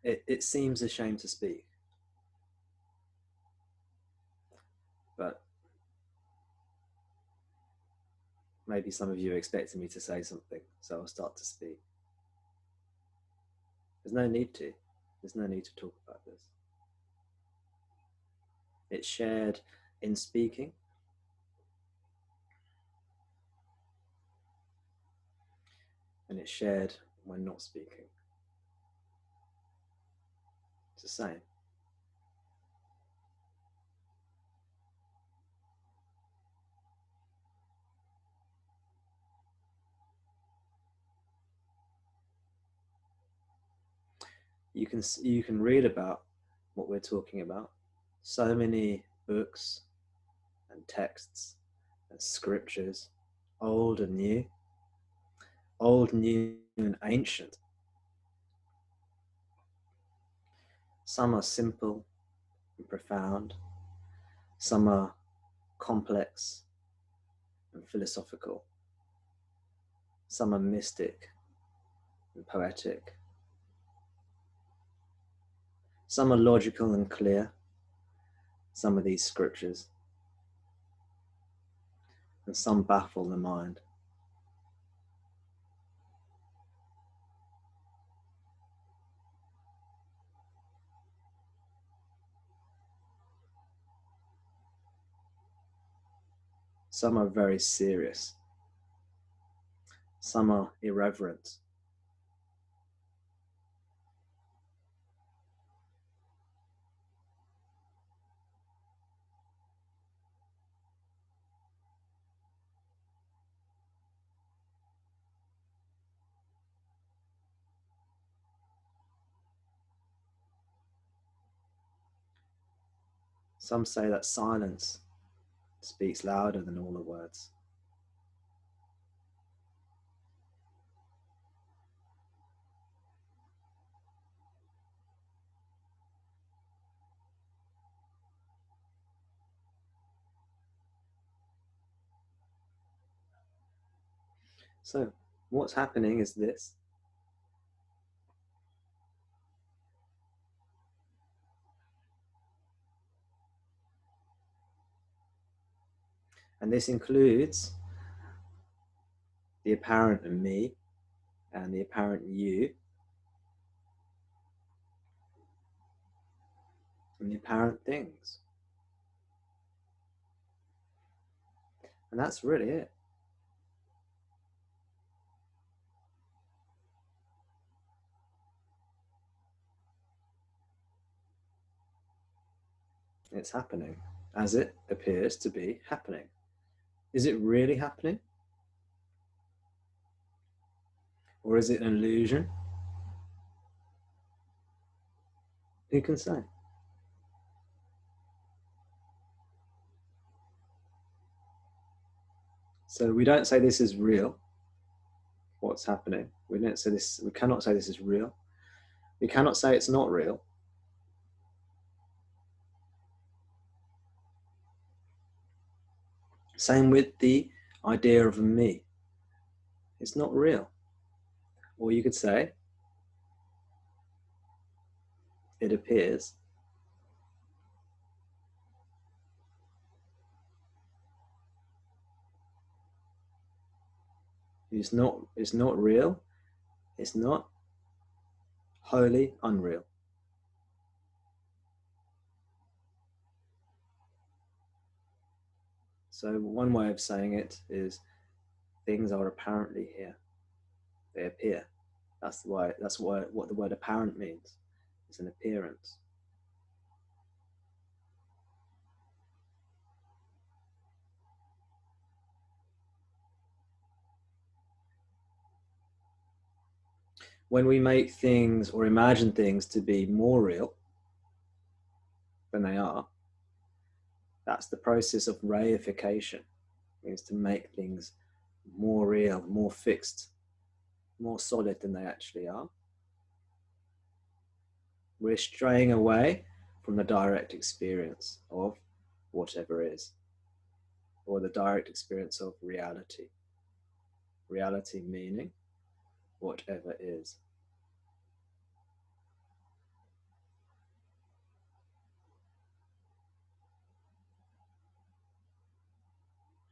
it seems a shame to speak, but maybe some of you are expecting me to say something, so I'll start to speak. There's no need to. There's no need to talk about this. It's shared in speaking, and it's shared when not speaking. It's the same. You can read about what we're talking about. So many books and texts and scriptures, old and new, old, new, and ancient. Some are simple and profound. Some are complex and philosophical. Some are mystic and poetic. Some are logical and clear, some of these scriptures, and some baffle the mind. Some are very serious. Some are irreverent. Some say that silence speaks louder than all the words. So what's happening is this. And this includes the apparent me and the apparent you and the apparent things. And that's really it. It's happening as it appears to be happening. Is it really happening? Or is it an illusion? Who can say? So we don't say this is real, what's happening. We don't say this, we cannot say this is real. We cannot say it's not real. Same with the idea of a me. It's not real. Or you could say, it appears. It's not real. It's not wholly unreal. So one way of saying it is things are apparently here. They appear. That's what the word apparent means. It's an appearance. When we make things or imagine things to be more real than they are, that's the process of reification. It means to make things more real, more fixed, more solid than they actually are. We're straying away from the direct experience of whatever is, or the direct experience of reality. Reality meaning whatever is.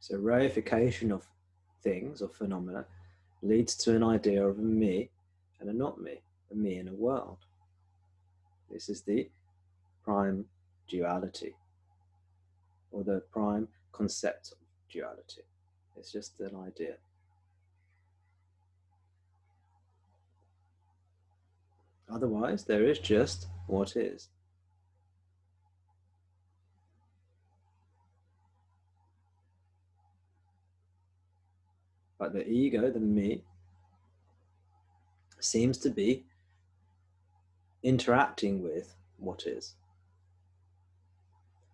So reification of things or phenomena leads to an idea of a me and a not me, a me and a world. This is the prime duality, or the prime concept of duality. It's just an idea. Otherwise, there is just what is. But the ego, the me, seems to be interacting with what is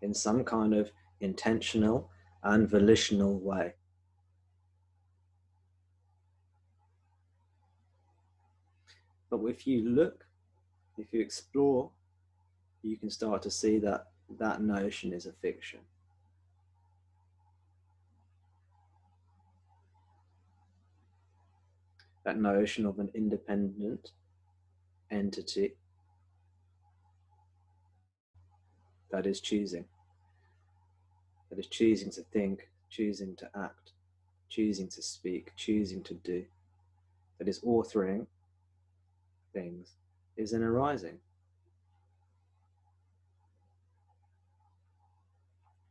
in some kind of intentional and volitional way. But if you look, if you explore, you can start to see that that notion is a fiction. That notion of an independent entity that is choosing to think, choosing to act, choosing to speak, choosing to do, that is authoring things, is an arising.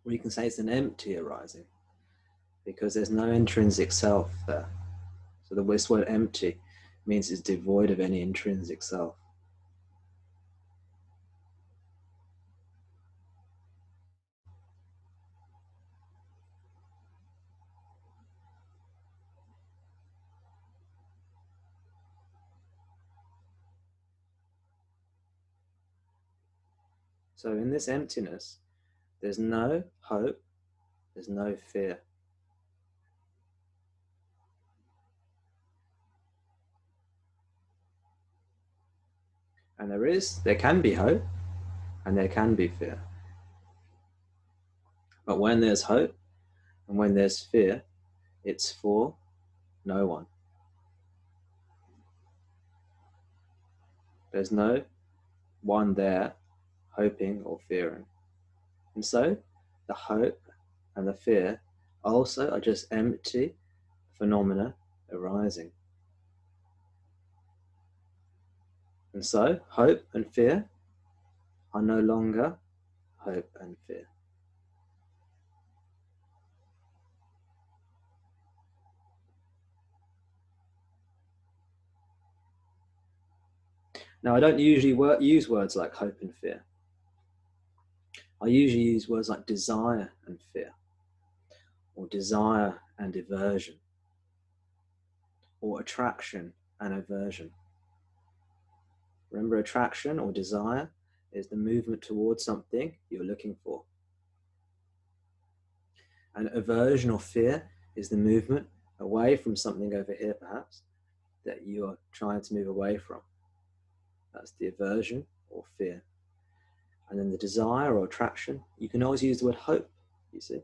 We can say it's an empty arising because there's no intrinsic self there. So the word empty means it's devoid of any intrinsic self. So in this emptiness, there's no hope, there's no fear. And there can be hope and there can be fear. But when there's hope and when there's fear, it's for no one. There's no one there hoping or fearing. And so the hope and the fear also are just empty phenomena arising. And so hope and fear are no longer hope and fear. Now, I don't usually use words like hope and fear. I usually use words like desire and fear, or desire and aversion, or attraction and aversion. Remember, attraction or desire is the movement towards something you're looking for. And aversion or fear is the movement away from something over here, perhaps, that you are trying to move away from. That's the aversion or fear. And then the desire or attraction, you can always use the word hope, you see,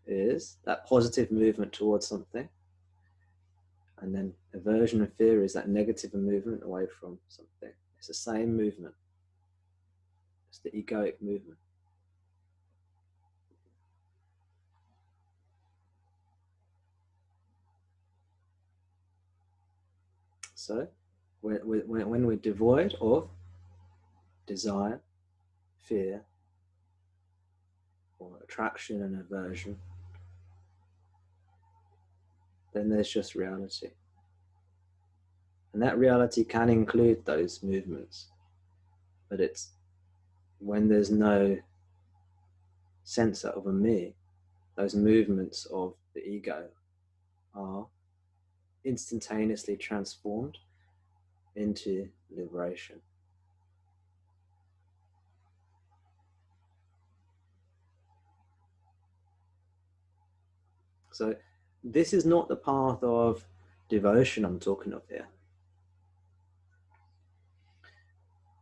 is that positive movement towards something. And then aversion and fear is that negative movement away from something. It's the same movement. It's the egoic movement. So when we're devoid of desire, fear, or attraction and aversion, then there's just reality. And that reality can include those movements. But it's when there's no sense of a me, those movements of the ego are instantaneously transformed into liberation. So this is not the path of devotion I'm talking of here.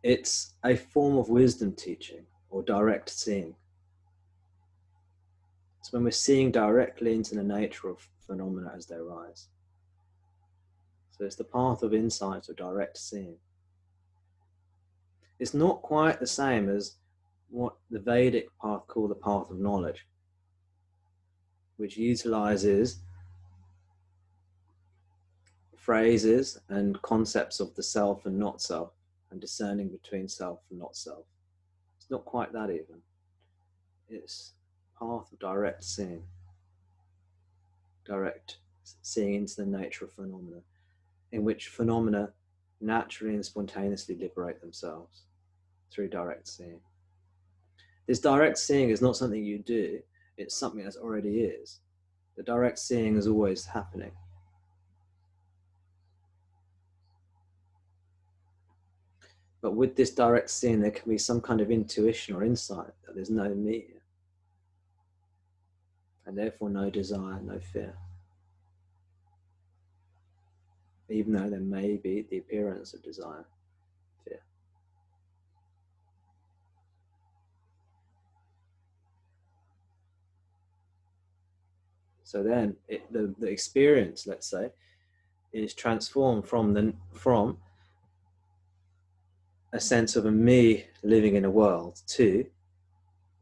It's a form of wisdom teaching or direct seeing. It's when we're seeing directly into the nature of phenomena as they arise. So it's the path of insight or direct seeing. It's not quite the same as what the Vedic path called the path of knowledge. which utilizes phrases and concepts of the self and not self, and discerning between self and not self. It's not quite that even. It's path of direct seeing into the nature of phenomena, in which phenomena naturally and spontaneously liberate themselves through direct seeing. This direct seeing is not something you do, it's something that already is. The direct seeing is always happening. But with this direct seeing, there can be some kind of intuition or insight that there's no me here, and therefore no desire, no fear. Even though there may be the appearance of desire, fear. So then the experience, let's say, is transformed from a sense of a me living in a world to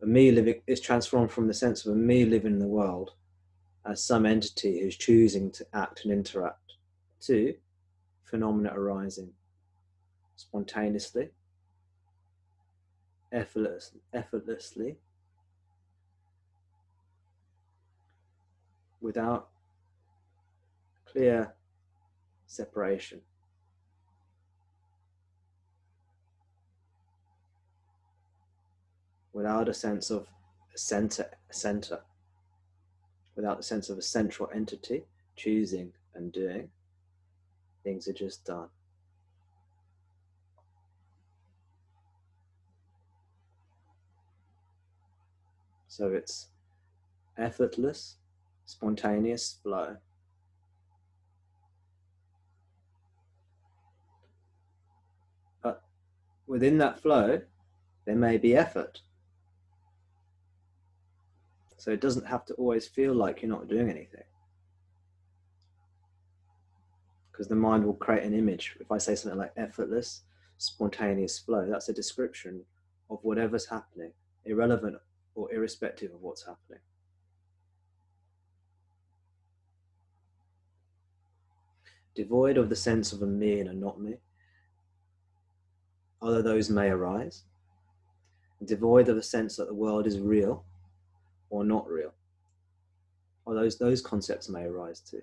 a me living, is transformed from the sense of a me living in the world as some entity who's choosing to act and interact, to phenomena arising spontaneously, effortlessly, without clear separation, without a sense of a center, without the sense of a central entity choosing and doing. Things are just done. So it's effortless, spontaneous flow. But within that flow, there may be effort. So it doesn't have to always feel like you're not doing anything. Because the mind will create an image. If I say something like effortless, spontaneous flow, that's a description of whatever's happening, irrelevant or irrespective of what's happening. Devoid of the sense of a me and a not me, although those may arise. Devoid of the sense that the world is real or not real, although those concepts may arise too.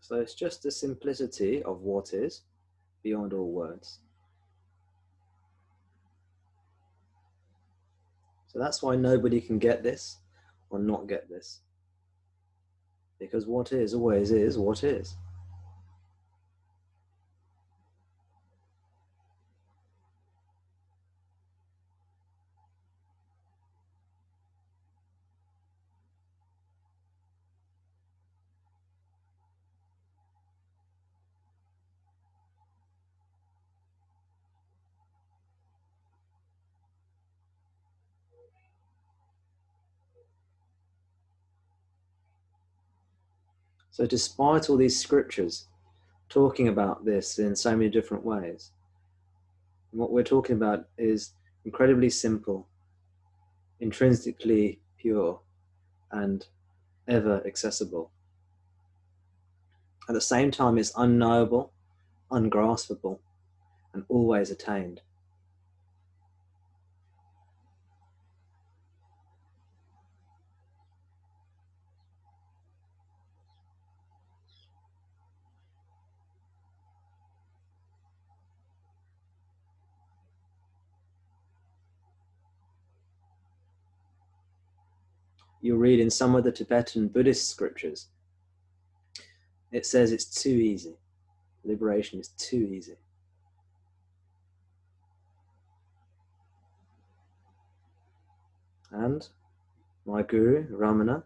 So it's just the simplicity of what is beyond all words. So that's why nobody can get this or not get this. Because what is always is what is. So despite all these scriptures talking about this in so many different ways, what we're talking about is incredibly simple, intrinsically pure, and ever accessible. At the same time, it's unknowable, ungraspable, and always attained. You'll read in some of the Tibetan Buddhist scriptures, it says it's too easy. Liberation is too easy. And my guru, Ramana,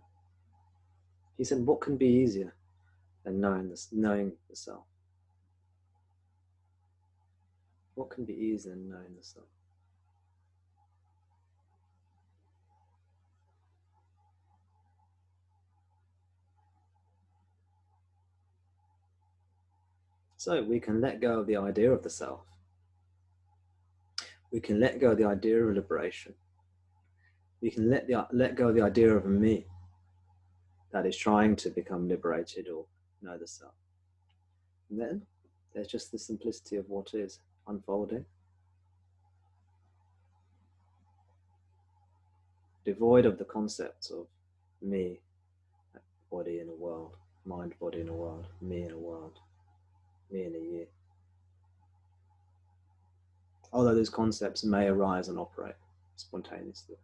he said, what can be easier than knowing the self? What can be easier than knowing the self? So we can let go of the idea of the self. We can let go of the idea of liberation. We can let go of the idea of a me that is trying to become liberated or know the self. And then there's just the simplicity of what is unfolding, devoid of the concepts of me, body in a world, mind, body in a world, me in a world, me in a year. Although those concepts may arise and operate spontaneously.